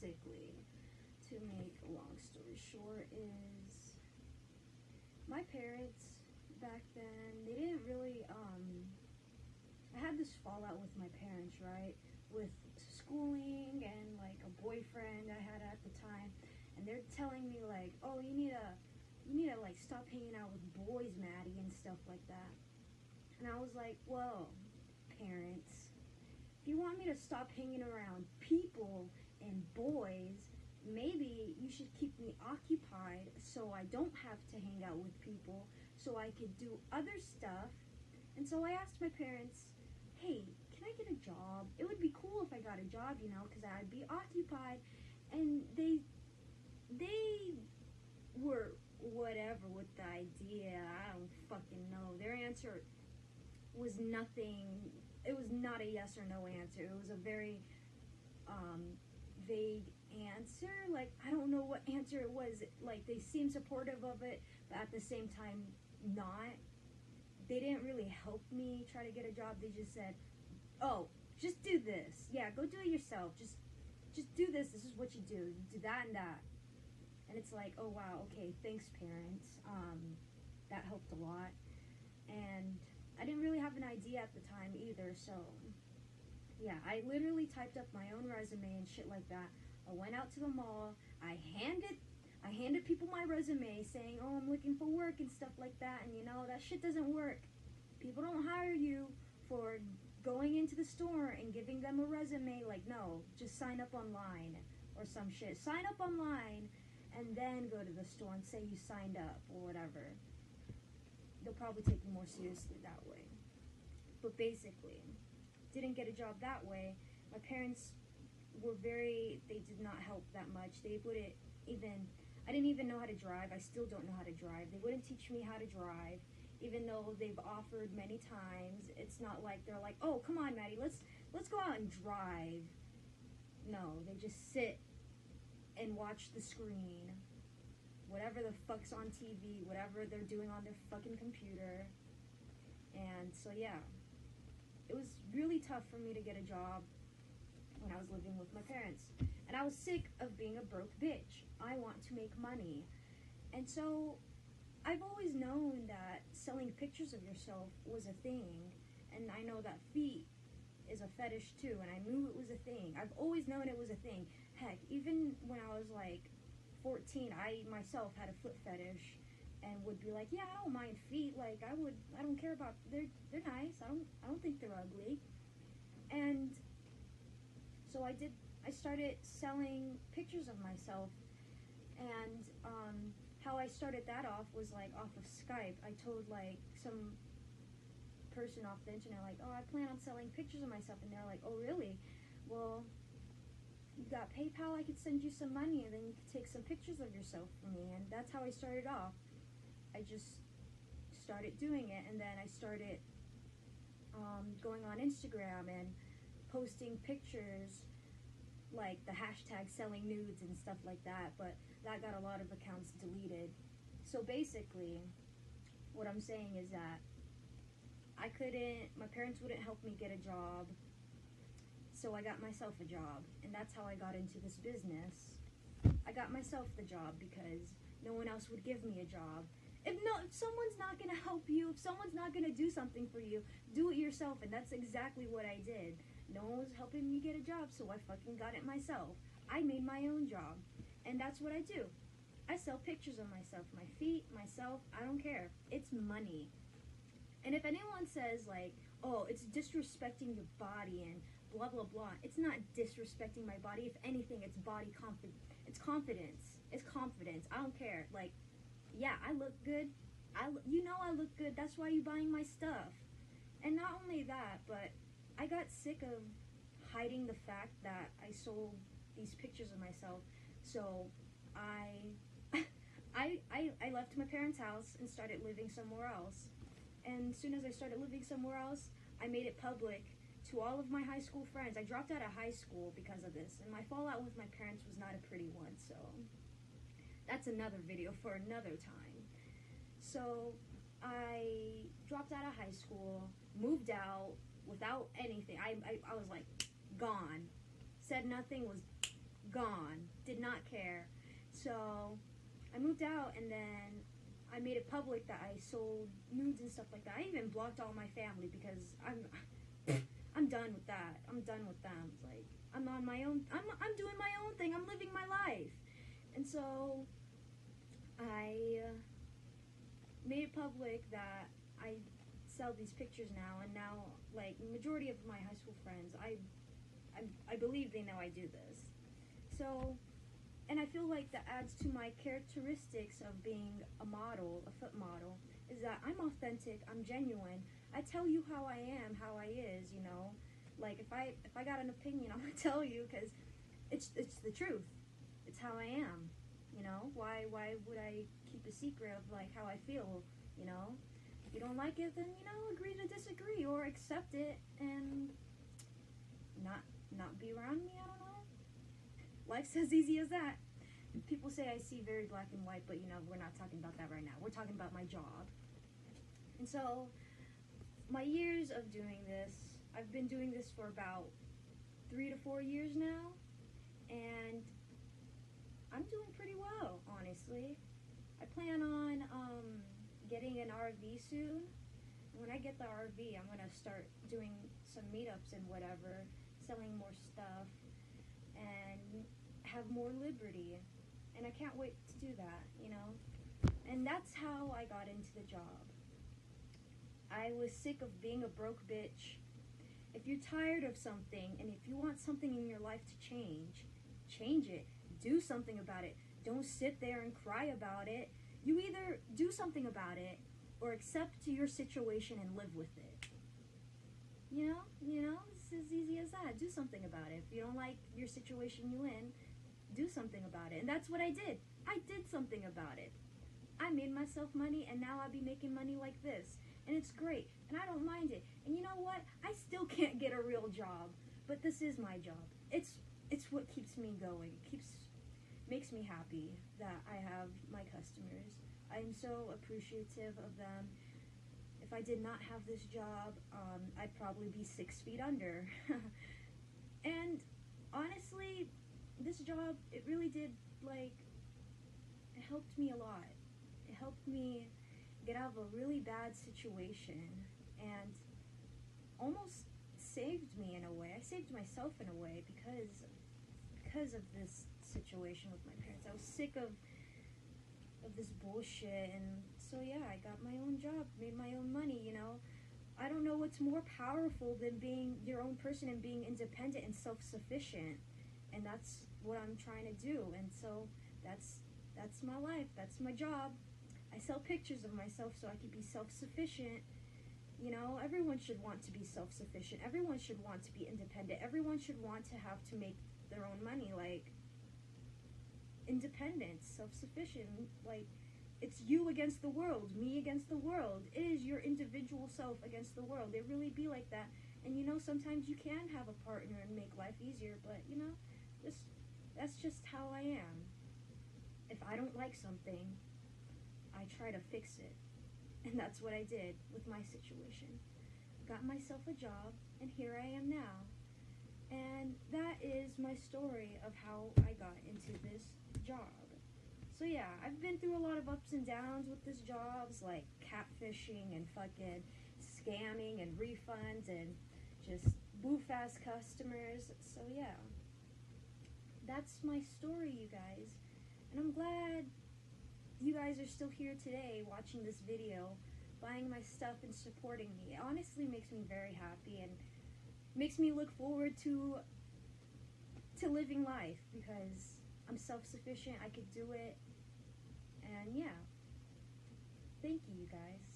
basically, to make a long story short, is my parents back then, they didn't really, I had this fallout with my parents, right? With schooling and like a boyfriend I had at the time, and they're telling me like, oh, you need to like stop hanging out with boys, Maddie, and stuff like that. And I was like, whoa, parents, if you want me to stop hanging around people and boys, maybe you should keep me occupied so I don't have to hang out with people, so I could do other stuff. And so I asked my parents, hey, can I get a job? It would be cool if I got a job, you know, because I'd be occupied. And they were whatever with the idea. I don't fucking know. Their answer was nothing. It was not a yes or no answer. It was a very vague answer. Like, I don't know what answer it was. Like, they seemed supportive of it, but at the same time, not. They didn't really help me try to get a job. They just said, oh, just do this. Yeah, go do it yourself. Just do this. This is what you do. You do that and that. And it's like, oh, wow, okay, thanks, parents. That helped a lot. And I didn't really have an idea at the time either, so yeah, I literally typed up my own resume and shit like that. I went out to the mall. I handed people my resume saying, oh, I'm looking for work and stuff like that. And you know, that shit doesn't work. People don't hire you for going into the store and giving them a resume. Like, no, just sign up online or some shit. Sign up online and then go to the store and say you signed up or whatever. They'll probably take you more seriously that way. But basically, didn't get a job that way. My parents were they did not help that much. They wouldn't even, I didn't even know how to drive. I still don't know how to drive. They wouldn't teach me how to drive, even though they've offered many times. It's not like they're like, oh, come on, Maddie, let's go out and drive. No, they just sit and watch the screen. Whatever the fuck's on TV, whatever they're doing on their fucking computer. And so, yeah. It was really tough for me to get a job when I was living with my parents. And I was sick of being a broke bitch. I want to make money. And so, I've always known that selling pictures of yourself was a thing. And I know that feet is a fetish too. And I knew it was a thing. I've always known it was a thing. Heck, even when I was like 14, I myself had a foot fetish and would be like, yeah, I don't mind feet. Like, I don't care about, they're nice. I don't think they're ugly. And so I started selling pictures of myself. And how I started that off was like off of Skype. I told like some person off the internet, like, oh, I plan on selling pictures of myself. And they're like, oh, really? Well, you got PayPal, I could send you some money and then you could take some pictures of yourself for me. And that's how I started off. I just started doing it, and then I started going on Instagram and posting pictures, like the hashtag selling nudes and stuff like that, but that got a lot of accounts deleted. So basically, what I'm saying is that my parents wouldn't help me get a job, so I got myself a job, and that's how I got into this business. I got myself the job because no one else would give me a job. If someone's not going to help you, if someone's not going to do something for you, do it yourself, and that's exactly what I did. No one was helping me get a job, so I fucking got it myself. I made my own job, and that's what I do. I sell pictures of myself, my feet, myself, I don't care. It's money. And if anyone says, like, oh, it's disrespecting your body and blah, blah, blah, it's not disrespecting my body. If anything, it's body confidence. It's confidence. It's confidence. I don't care. Like, yeah, I look good. I look good. That's why you're buying my stuff. And not only that, but I got sick of hiding the fact that I sold these pictures of myself. So I left my parents' house and started living somewhere else. And as soon as I started living somewhere else, I made it public to all of my high school friends. I dropped out of high school because of this. And my fallout with my parents was not a pretty one, so that's another video for another time. So I dropped out of high school, moved out without anything. I was like gone. Said nothing, was gone. Did not care. So I moved out, and then I made it public that I sold nudes and stuff like that. I even blocked all my family because I'm done with that. I'm done with them. Like, I'm on my own. I'm doing my own thing. I'm living my life. And so I made it public that I sell these pictures now, and now, like, majority of my high school friends, I believe they know I do this. So, and I feel like that adds to my characteristics of being a model, a foot model, is that I'm authentic, I'm genuine. I tell you how I am, how I is, you know. Like, if I got an opinion, I'm gonna tell you, because it's the truth. It's how I am, you know. Why would I keep a secret of, like, how I feel, you know? If you don't like it, then, you know, agree to disagree, or accept it and not be around me. I don't know. Life's as easy as that. People say I see very black and white, but, you know, we're not talking about that right now. We're talking about my job. And so, my years of doing this, I've been doing this for about 3 to 4 years now, and I'm doing pretty well, honestly. I plan on getting an RV soon. When I get the RV, I'm going to start doing some meetups and whatever, selling more stuff, and have more liberty. And I can't wait to do that, you know. And that's how I got into the job. I was sick of being a broke bitch. If you're tired of something, and if you want something in your life to change it. Do something about it. Don't sit there and cry about it. You either do something about it, or accept your situation and live with it. You know, it's as easy as that. Do something about it. If you don't like your situation you in, do something about it. And that's what I did. I did something about it. I made myself money, and now I'll be making money like this. And it's great, and I don't mind it. And you know what? I still can't get a real job, but this is my job. It's what keeps me going. Makes me happy that I have my customers. I'm so appreciative of them. If I did not have this job, I'd probably be 6 feet under. And honestly, this job, it really did, like, it helped me a lot. It helped me get out of a really bad situation, and almost saved me in a way. I saved myself in a way because of this situation with my parents. I was sick of this bullshit, and so yeah, I got my own job, made my own money, you know. I don't know what's more powerful than being your own person and being independent and self-sufficient, and that's what I'm trying to do. And so that's my life, that's my job. I sell pictures of myself so I can be self-sufficient. You know, everyone should want to be self-sufficient. Everyone should want to be independent. Everyone should want to have to make their own money. Like, independence, self-sufficient. Like, it's you against the world, me against the world. It is your individual self against the world. It really be like that. And, you know, sometimes you can have a partner and make life easier, but, you know, that's just how I am. If I don't like something, I try to fix it. And that's what I did with my situation. Got myself a job, and here I am now. And that is my story of how I got into this job. So yeah, I've been through a lot of ups and downs with this job, like catfishing and fucking scamming and refunds and just boof-ass customers. So yeah, that's my story, you guys. And I'm glad you guys are still here today watching this video, buying my stuff and supporting me. It honestly makes me very happy and makes me look forward to living life, because I'm self-sufficient, I could do it, and yeah. Thank you, you guys.